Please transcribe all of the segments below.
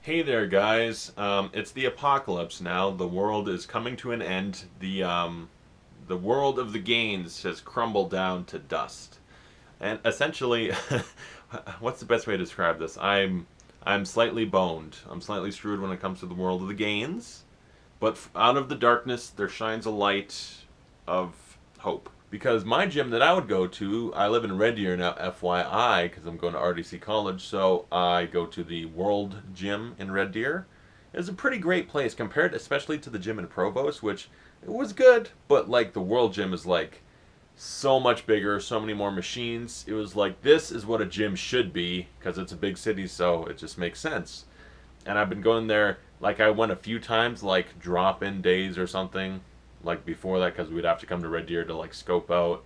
Hey there, guys. It's the apocalypse now. The world is coming to an end. The world of the Gaines has crumbled down to dust. And essentially, what's the best way to describe this? I'm slightly boned. I'm slightly screwed when it comes to the world of the Gaines. But out of the darkness, there shines a light of hope. Because my gym that I would go to, I live in Red Deer now, FYI, because I'm going to RDC College, so I go to the World Gym in Red Deer. It's a pretty great place compared especially to the gym in Provost, which it was good, but like the World Gym is like so much bigger, so many more machines. It was like, this is what a gym should be, because it's a big city, so it just makes sense. And I've been going there, like I went a few times, like drop-in days or something, like before that, because we'd have to come to Red Deer to like scope out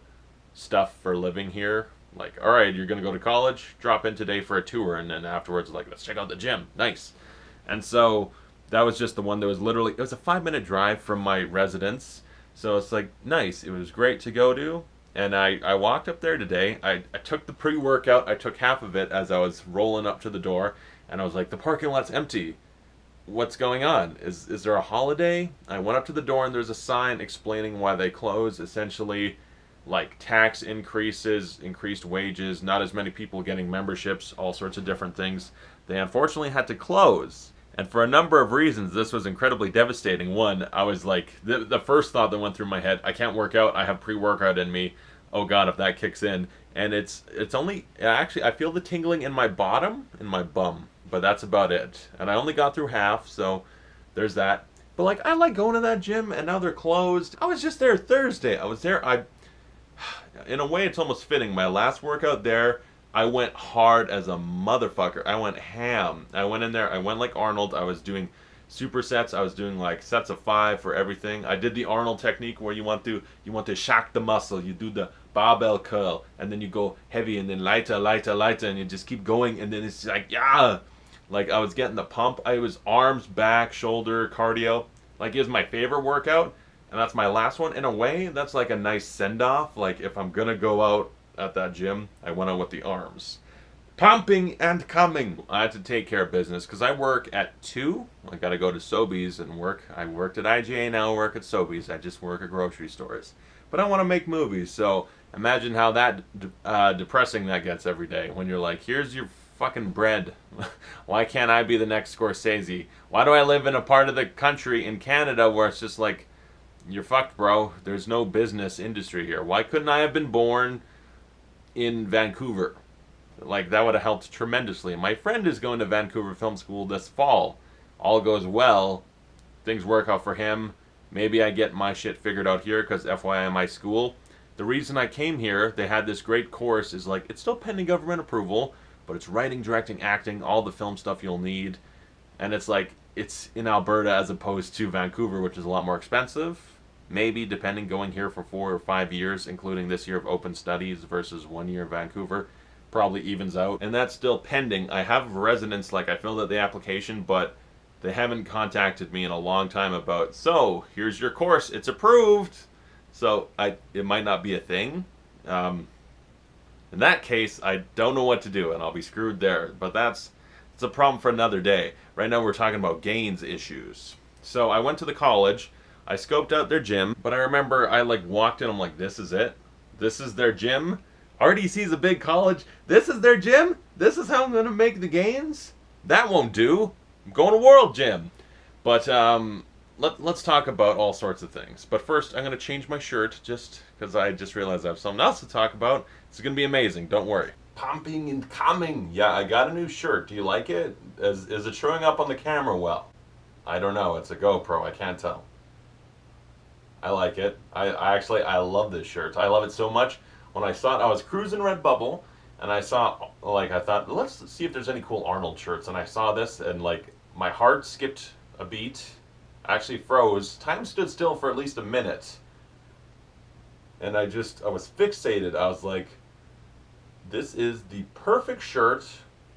stuff for living here. Like, all right, you're gonna go to college, drop in today for a tour, and then afterwards, like, let's check out the gym. Nice. And so that was just the one that was literally, it was a 5-minute drive from my residence. So it's like nice. It was great to go to. And I walked up there today. I took the pre-workout. I took half of it as I was rolling up to the door, and I was like, the parking lot's empty. What's going on? Is there a holiday? I went up to the door and there's a sign explaining why they closed. Essentially, like tax increases, increased wages, not as many people getting memberships, all sorts of different things. They unfortunately had to close. And for a number of reasons, this was incredibly devastating. One, I was like, the first thought that went through my head, I can't work out, I have pre-workout in me. Oh God, if that kicks in. And it's only, actually, I feel the tingling in my bottom, in my bum. But that's about it. And I only got through half, so there's that. But like, I like going to that gym, and now they're closed. I was just there Thursday. I was there. In a way, it's almost fitting. My last workout there, I went hard as a motherfucker. I went ham. I went in there. I went like Arnold. I was doing supersets. I was doing like sets of 5 for everything. I did the Arnold technique where you want to shock the muscle. You do the barbell curl, and then you go heavy, and then lighter, lighter, lighter, and you just keep going, and then it's like, yeah. Like, I was getting the pump. I was arms, back, shoulder, cardio. Like, it was my favorite workout, and that's my last one. In a way, that's like a nice send-off. Like, if I'm gonna go out at that gym, I went out with the arms. Pumping and coming. I had to take care of business, because I work at 2. I gotta go to Sobeys and work. I worked at IGA, now I work at Sobeys. I just work at grocery stores. But I want to make movies, so imagine how that depressing that gets every day. When you're like, here's your fucking bread. Why can't I be the next Scorsese? Why do I live in a part of the country in Canada where it's just like, you're fucked, bro. There's no business industry here. Why couldn't I have been born in Vancouver? Like, that would have helped tremendously. My friend is going to Vancouver Film School this fall. All goes well. Things work out for him. Maybe I get my shit figured out here, because FYI my school. The reason I came here, they had this great course, is like, it's still pending government approval, but it's writing, directing, acting, all the film stuff you'll need. And it's like, it's in Alberta as opposed to Vancouver, which is a lot more expensive. Maybe, depending, going here for 4 or 5 years, including this year of open studies versus 1 year in Vancouver, probably evens out. And that's still pending. I have residence, like I filled out the application, but they haven't contacted me in a long time about, so, here's your course, it's approved. So, it might not be a thing. In that case, I don't know what to do, and I'll be screwed there. But it's a problem for another day. Right now we're talking about Gaines issues. So I went to the college, I scoped out their gym, but I remember I like walked in, I'm like, this is it? This is their gym? RDC's a big college. This is their gym? This is how I'm going to make the gains? That won't do. I'm going to World Gym. But let's talk about all sorts of things. But first, I'm going to change my shirt just because I just realized I have something else to talk about. It's going to be amazing. Don't worry. Pumping and coming. Yeah, I got a new shirt. Do you like it? Is it showing up on the camera well? I don't know. It's a GoPro. I can't tell. I like it. I love this shirt. I love it so much. When I saw it, I was cruising Redbubble, and I thought, let's see if there's any cool Arnold shirts. And I saw this, and like, my heart skipped a beat. I actually froze. Time stood still for at least a minute. And I was fixated. I was like, this is the perfect shirt.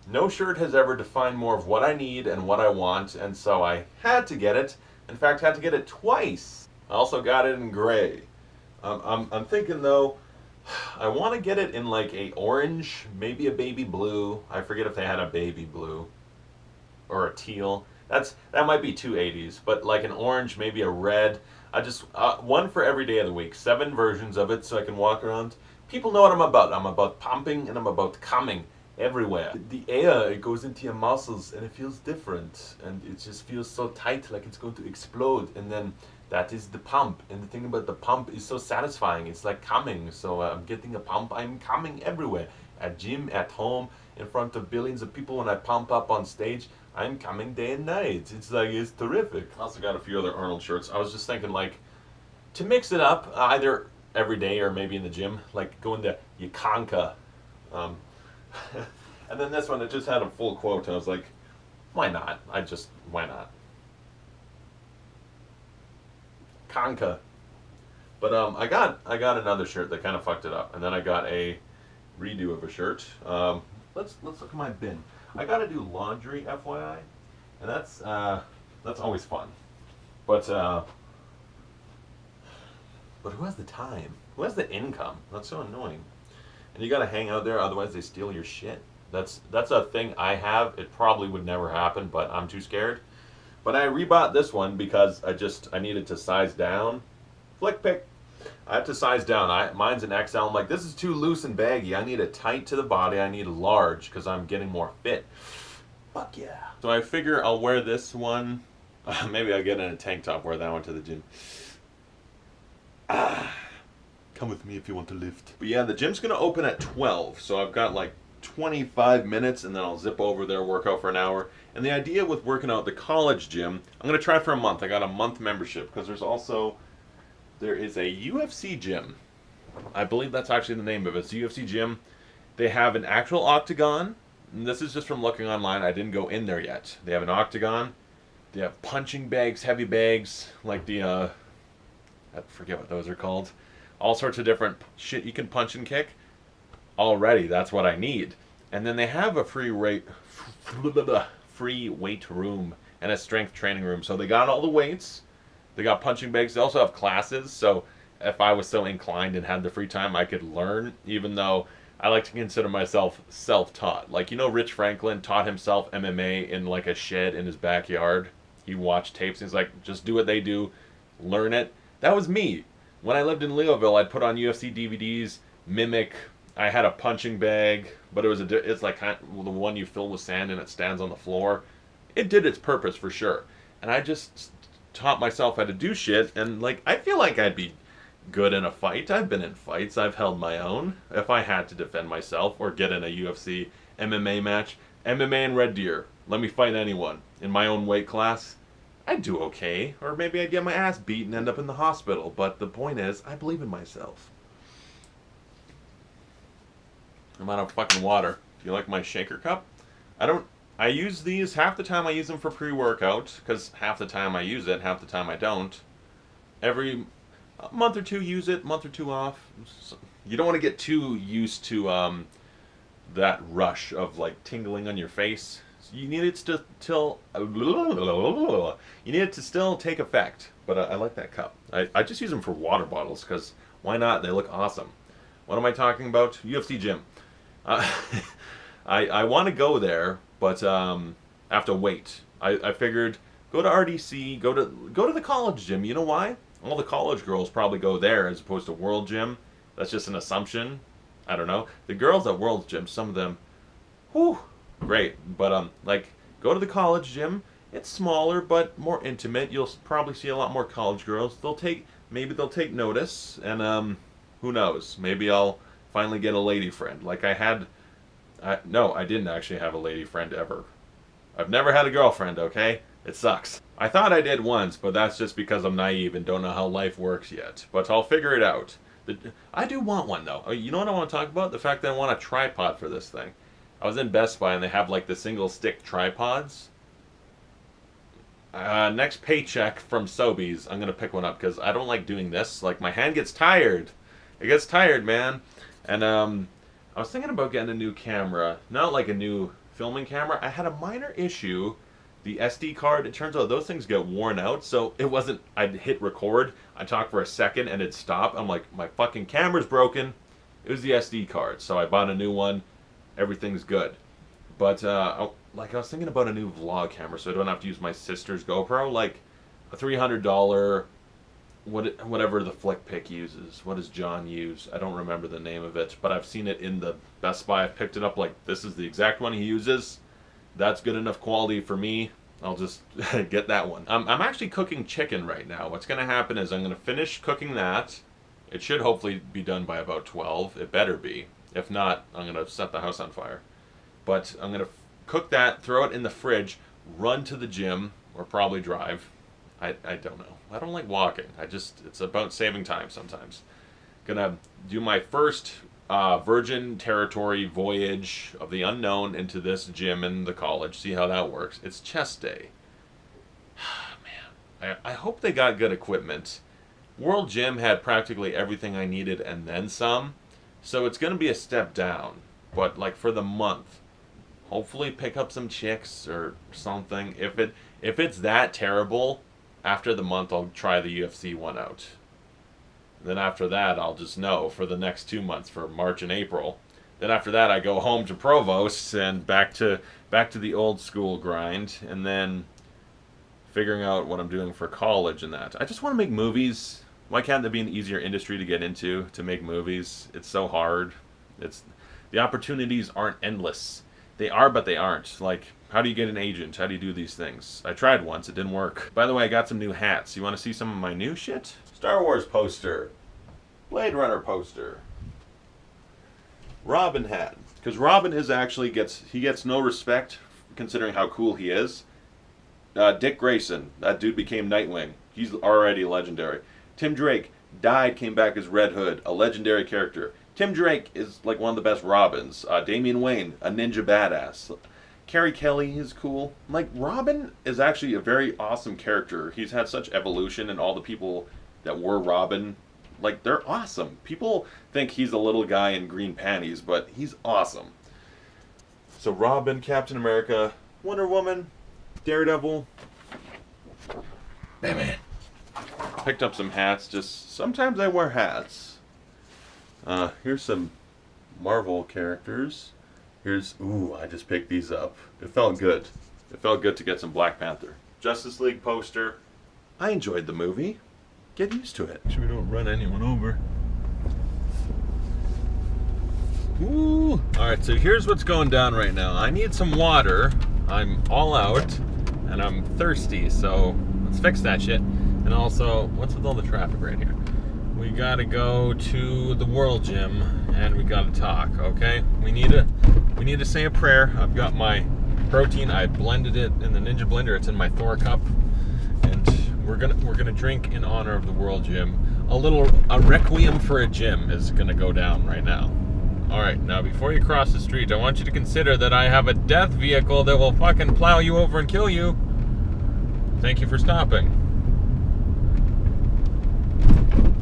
No shirt has ever defined more of what I need and what I want, and so I had to get it. In fact, had to get it twice. I also got it in gray. I'm thinking though, I want to get it in like a orange, maybe a baby blue. I forget if they had a baby blue. or a teal. That might be two 80s, but like an orange, maybe a red. I just one for every day of the week. 7 versions of it, so I can walk around. People know what I'm about. I'm about pumping and I'm about coming everywhere. The air, it goes into your muscles and it feels different, and it just feels so tight, like it's going to explode. And then that is the pump. And the thing about the pump is so satisfying. It's like coming. So I'm getting a pump. I'm coming everywhere. At gym, at home, in front of billions of people. When I pump up on stage, I'm coming day and night. It's like, it's terrific. I also got a few other Arnold shirts. I was just thinking, like, to mix it up, either every day or maybe in the gym, like go into Yakanka. And then this one, it just had a full quote. I was like, why not? Why not? Kanka. But I got another shirt that kind of fucked it up, and then I got a redo of a shirt. Let's look at my bin. I got to do laundry, FYI, and that's always fun. But who has the time? Who has the income? That's so annoying. And you got to hang out there, otherwise they steal your shit. That's a thing I have. It probably would never happen, but I'm too scared. But I rebought this one because I needed to size down. Flick pick. I have to size down. Mine's an XL. I'm like, this is too loose and baggy. I need a tight to the body. I need a large because I'm getting more fit. Fuck yeah. So I figure I'll wear this one. Maybe I'll get in a tank top, wear that one to the gym. Come with me if you want to lift. But yeah, the gym's going to open at 12. So I've got like 25 minutes and then I'll zip over there, work out for an hour. And the idea with working out at the college gym, I'm going to try for a month. I got a month membership because there is a UFC gym. I believe that's actually the name of it. It's a UFC gym. They have an actual octagon. And this is just from looking online. I didn't go in there yet. They have an octagon. They have punching bags, heavy bags, like the, I forget what those are called. All sorts of different shit you can punch and kick. Already, that's what I need. And then they have a free weight room and a strength training room. So they got all the weights. They got punching bags. They also have classes, so if I was so inclined and had the free time, I could learn, even though I like to consider myself self-taught. Like, you know, Rich Franklin taught himself MMA in like a shed in his backyard. He watched tapes and he's like, just do what they do, learn it. That was me. When I lived in Leoville, I'd put on UFC DVDs, mimic. I had a punching bag, but it's like kind of the one you fill with sand and it stands on the floor. It did its purpose for sure. And I just taught myself how to do shit, and like I feel like I'd be good in a fight. I've been in fights. I've held my own. If I had to defend myself or get in a UFC MMA match, MMA and Red Deer, let me fight anyone in my own weight class, I'd do okay. Or maybe I'd get my ass beat and end up in the hospital. But the point is, I believe in myself. I'm out of fucking water. Do you like my shaker cup? I use these, half the time I use them for pre-workout, because half the time I use it, half the time I don't. Every month or two use it, month or two off. You don't want to get too used to that rush of like tingling on your face. You need it to still take effect. But I like that cup. I just use them for water bottles, because why not? They look awesome. What am I talking about? UFC gym. I want to go there, but I have to wait. I figured go to RDC, go to the college gym. You know why? All the college girls probably go there as opposed to World Gym. That's just an assumption. I don't know. The girls at World Gym, some of them, whew, great. But like go to the college gym. It's smaller but more intimate. You'll probably see a lot more college girls. Maybe they'll take notice, and who knows? Maybe I'll finally get a lady friend. Like no, I didn't actually have a lady friend ever. I've never had a girlfriend, okay? It sucks. I thought I did once, but that's just because I'm naive and don't know how life works yet. But I'll figure it out. I do want one, though. You know what I want to talk about? The fact that I want a tripod for this thing. I was in Best Buy and they have like the single stick tripods. Next paycheck from Sobeys, I'm going to pick one up because I don't like doing this. Like, my hand gets tired. It gets tired, man. And I was thinking about getting a new camera. Not like a new filming camera. I had a minor issue. The SD card, it turns out those things get worn out. So it wasn't, I'd hit record, I'd talk for a second and it'd stop. I'm like, my fucking camera's broken. It was the SD card. So I bought a new one. Everything's good. But like I was thinking about a new vlog camera, so I don't have to use my sister's GoPro. Like a $300, whatever the Flick Pick uses. What does John use? I don't remember the name of it, but I've seen it in the Best Buy. I picked it up like this is the exact one he uses. That's good enough quality for me. I'll just get that one. I'm actually cooking chicken right now. What's going to happen is I'm going to finish cooking that. It should hopefully be done by about 12. It better be. If not, I'm going to set the house on fire. But I'm going to cook that, throw it in the fridge, run to the gym, or probably drive. I don't know. I don't like walking. It's about saving time sometimes. Gonna do my first virgin territory voyage of the unknown into this gym in the college. See how that works. It's chest day. Man, I hope they got good equipment. World Gym had practically everything I needed and then some. So it's gonna be a step down. But like for the month, hopefully pick up some chicks or something. If it's that terrible, after the month I'll try the UFC one out. Then after that I'll just know for the next 2 months, for March and April. Then after that I go home to Provost and back to the old school grind, and then figuring out what I'm doing for college and that. I just want to make movies. Why can't there be an easier industry to get into, to make movies? It's so hard. The opportunities aren't endless. They are, but they aren't. Like, how do you get an agent? How do you do these things? I tried once, it didn't work. By the way, I got some new hats. You want to see some of my new shit? Star Wars poster. Blade Runner poster. Robin hat. Because Robin gets no respect, considering how cool he is. Dick Grayson, that dude became Nightwing. He's already legendary. Tim Drake died, came back as Red Hood, a legendary character. Tim Drake is like one of the best Robins. Damian Wayne, a ninja badass. Carrie Kelly is cool. Like, Robin is actually a very awesome character. He's had such evolution, and all the people that were Robin, like, they're awesome. People think he's a little guy in green panties, but he's awesome. So Robin, Captain America, Wonder Woman, Daredevil, Batman. Picked up some hats. Just sometimes I wear hats. Here's some Marvel characters. I just picked these up. It felt good. It felt good to get some Black Panther. Justice League poster. I enjoyed the movie. Get used to it. Make sure we don't run anyone over. Ooh. Alright, so here's what's going down right now. I need some water. I'm all out, and I'm thirsty, so let's fix that shit. And also, what's with all the traffic right here? We gotta go to the World Gym, and we gotta talk, okay? We need to say a prayer. I've got my protein. I blended it in the Ninja blender. It's in my Thor cup, and we're gonna drink in honor of the World Gym. A Requiem for a gym is gonna go down right now. All right, now before you cross the street, I want you to consider that I have a death vehicle that will fucking plow you over and kill you. Thank you for stopping.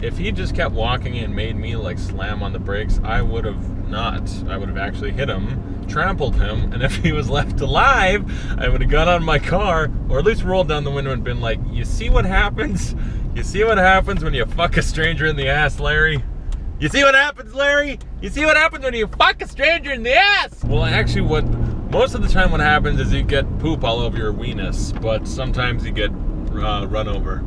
If he just kept walking and made me like slam on the brakes, I would have not. I would have actually hit him, trampled him, and if he was left alive, I would have got on my car, or at least rolled down the window and been like, you see what happens? You see what happens when you fuck a stranger in the ass, Larry? You see what happens, Larry? You see what happens when you fuck a stranger in the ass? Well, actually, most of the time what happens is you get poop all over your weenus, but sometimes you get run over.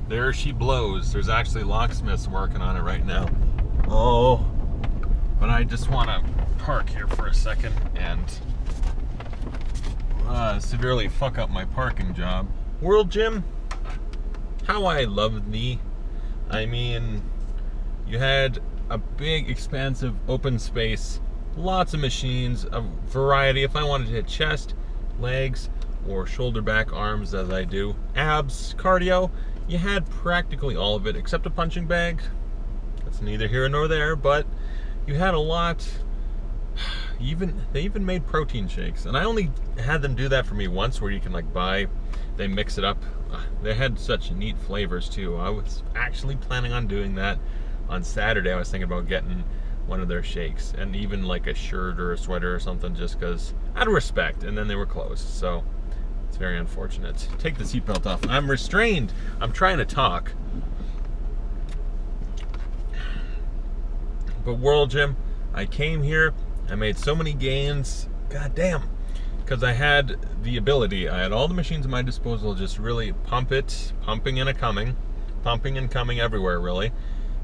There she blows. There's actually locksmiths working on it right now. Oh, but I just want to park here for a second and severely fuck up my parking job. World Gym, how I love thee. I mean, you had a big, expansive, open space, lots of machines, a variety. If I wanted to hit chest, legs, or shoulder, back, arms, as I do, abs, cardio, you had practically all of it except a punching bag. That's neither here nor there, but you had a lot. They even made protein shakes, and I only had them do that for me once, where you can like buy, they mix it up. They had such neat flavors too. I was actually planning on doing that on Saturday. I was thinking about getting one of their shakes, and even like a shirt or a sweater or something, just because out of respect, and then they were closed. So it's very unfortunate. Take the seatbelt off. I'm restrained. I'm trying to talk. But World Gym, I came here, I made so many gains, god damn, because I had the ability, I had all the machines at my disposal, just really pumping and coming everywhere, really.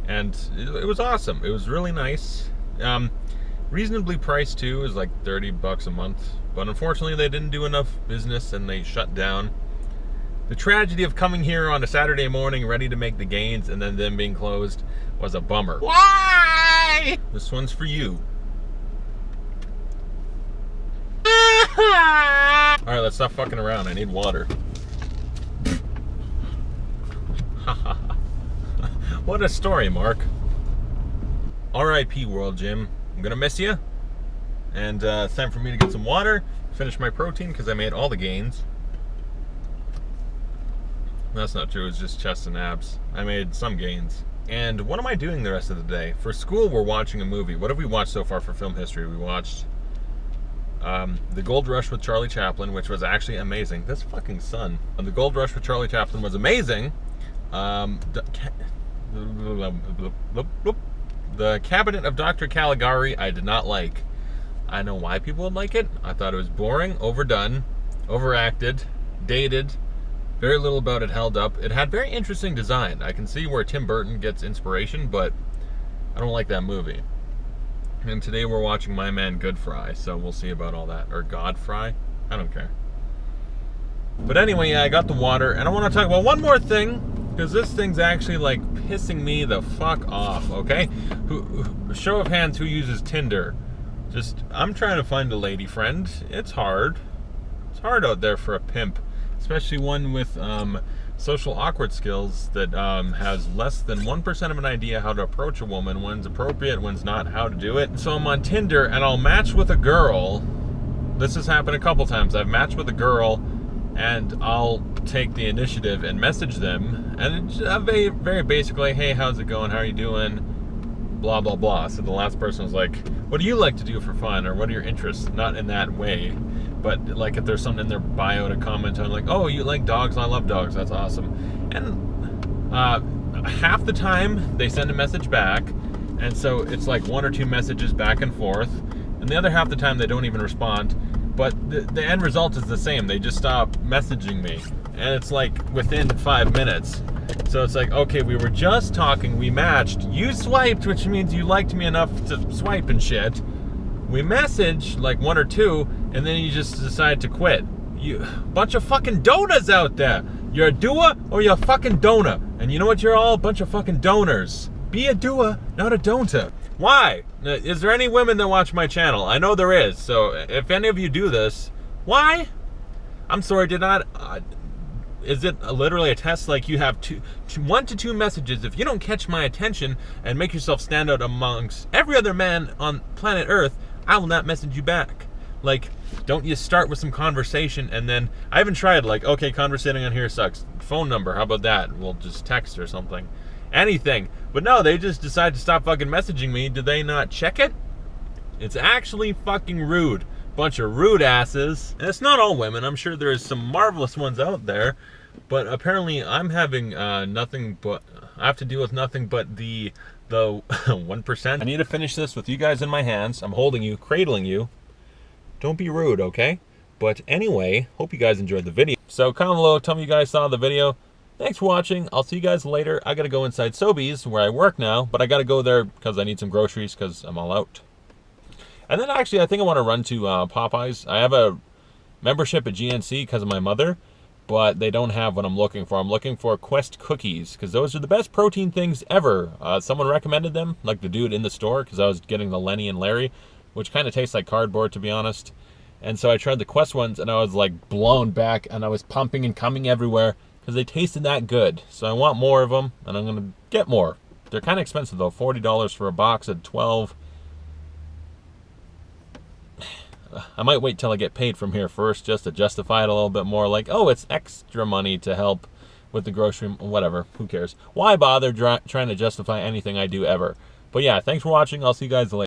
And it was awesome. It was really nice. Reasonably priced too, is like $30 a month. But unfortunately they didn't do enough business and they shut down. The tragedy of coming here on a Saturday morning ready to make the gains and then them being closed was a bummer. Why? This one's for you. Alright, let's stop fucking around. I need water. What a story, Mark. R.I.P. World Gym. I'm gonna miss you. And it's time for me to get some water, finish my protein, because I made all the gains. That's not true, it's just chest and abs. I made some gains. And what am I doing the rest of the day? For school, we're watching a movie. What have we watched so far for film history? We watched The Gold Rush with Charlie Chaplin, which was actually amazing. This fucking sun. The Gold Rush with Charlie Chaplin was amazing. The Cabinet of Dr. Caligari, I did not like. I know why people would like it. I thought it was boring, overdone, overacted, dated. Very little about it held up. It had very interesting design. I can see where Tim Burton gets inspiration, but I don't like that movie. And today we're watching My Man Godfrey, so we'll see about all that. Or Godfrey? I don't care. But anyway, yeah, I got the water, and I want to talk about one more thing, because this thing's actually, like, pissing me the fuck off, okay? Show of hands, who uses Tinder? I'm trying to find a lady friend. It's hard. It's hard out there for a pimp. Especially one with social awkward skills that has less than 1% of an idea how to approach a woman, when's appropriate, when's not, how to do it. So I'm on Tinder, and I'll match with a girl. This has happened a couple times. I've matched with a girl, and I'll take the initiative and message them, and it's very, very basically, hey, how's it going, how are you doing, blah, blah, blah. So the last person was like, what do you like to do for fun, or what are your interests? Not in that way, but like if there's something in their bio to comment on, like, oh, you like dogs, I love dogs, that's awesome. And half the time they send a message back, and so it's like 1 or 2 messages back and forth, and the other half the time they don't even respond. But the end result is the same. They just stop messaging me. And it's like within 5 minutes. So it's like, okay, we were just talking, we matched, you swiped, which means you liked me enough to swipe and shit. We messaged like 1 or 2, and then you just decide to quit. You bunch of fucking donors out there. You're a doer or you're a fucking donor. And you know what you're all? A bunch of fucking donors. Be a doer, not a donor. Why? Is there any women that watch my channel? I know there is, so if any of you do this, why? I'm sorry, is it literally a test like you have 1 to 2 messages? If you don't catch my attention and make yourself stand out amongst every other man on planet Earth, I will not message you back. Like, don't you start with some conversation and then, I haven't tried, like, okay, conversating on here sucks. Phone number, how about that? We'll just text or something. Anything. But no, they just decide to stop fucking messaging me. Do they not check it? It's actually fucking rude. Bunch of rude asses. And it's not all women. I'm sure there's some marvelous ones out there. But apparently I'm having nothing but... I have to deal with nothing but the 1%. I need to finish this with you guys in my hands. I'm holding you, cradling you. Don't be rude, okay? But anyway, hope you guys enjoyed the video. So comment below, tell me you guys saw the video. Thanks for watching. I'll see you guys later. I gotta go inside Sobeys, where I work now, but I gotta go there because I need some groceries because I'm all out. And then actually, I think I want to run to Popeyes. I have a membership at GNC because of my mother, but they don't have what I'm looking for. I'm looking for Quest cookies because those are the best protein things ever. Someone recommended them, like the dude in the store, because I was getting the Lenny and Larry, which kind of tastes like cardboard, to be honest. And so I tried the Quest ones, and I was like blown back, and I was pumping and coming everywhere because they tasted that good. So I want more of them, and I'm gonna get more. They're kind of expensive though, $40 for a box of 12. I might wait till I get paid from here first just to justify it a little bit more. Like, oh, it's extra money to help with the grocery, whatever, who cares? Why bother trying to justify anything I do ever? But yeah, thanks for watching. I'll see you guys later.